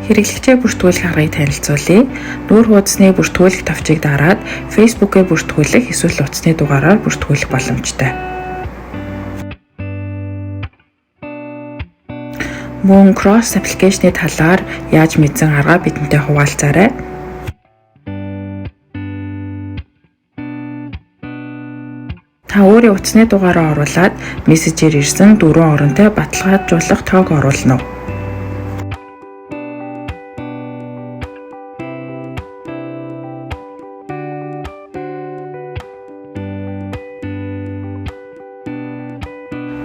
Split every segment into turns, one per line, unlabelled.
Хэрэглэгчээ бүртгүүлэх аргыг танилцуулъя. Нүүр хуудасны бүртгүүлэх товчийг дараад Facebook-ээ бүртгүүлэх эсвэл утасны дугаараар бүртгүүлэх боломжтой. Мөн Cross аппликейшны талаар яаж мэдсэн аргаа бидэнтэй хуваалцаарай. Та өөрийн утасны дугаараа оруулаад мессежээр ирсэн 4 оронтой баталгаажуулах тоог оруулна уу?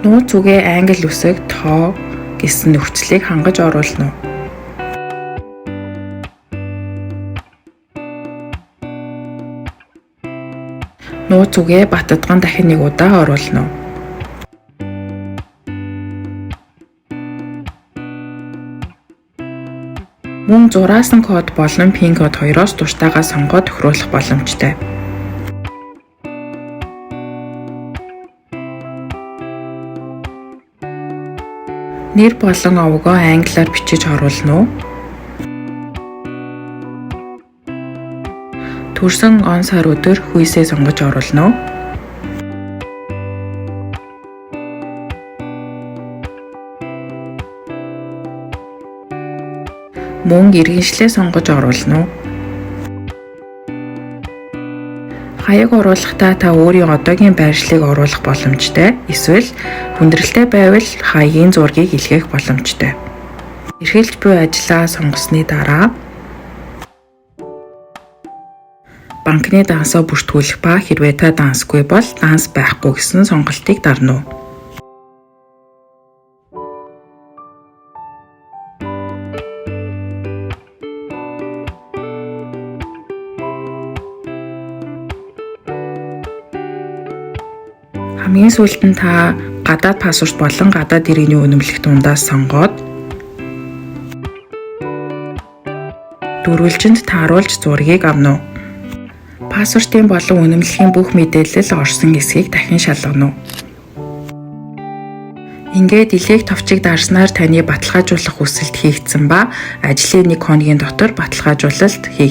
Нууц үгээ англи үсэг тоо гэсэн нөхцөлийг хангаж оруулна уу? Нууц үгээ баттадган дахин нэг удаа оруулна уу? Мөн зураасан код болон пин код хоёроос дуртайгаа сонгоод тохируулах боломжтой. Нэр болон овгоо англиар бичиж оруулна уу? Төрсөн он сар өдөр хүйсээ сонгож оруулна уу? Мөн иргэншлээ сонгож оруулна уу? Хаяг оруулахдаа та өөрийн одоогийн байршлыг оруулах боломжтой. Эсвэл хүндрэлтэй байвал хаягийн зургийг илгээх боломжтой. Эрхэлж буй ажлаа сонгосны дараа банкны дансаа бүртгүүлэх ба хэрвээ та дансгүй бол данс байхгүй гэсэн сонголтыг дарна уу? Хамгийн сүүлд нь та гадаад пассворд болон гадаад иргэний үнэмлэх дундаас сонгоод дөрвөлжинд тааруулж зургийг авна уу? Пассвортын болон үнэмлэхийн бүх мэдээлэл орсон хэсгийг дахин шалгана уу? Ингээд илгээх товчийг дарснаар таны баталгаажуулах хүсэлт хийгдсэн ба ажлын 1 хоногийн дотор баталгаажуулалт хийгдэнэ.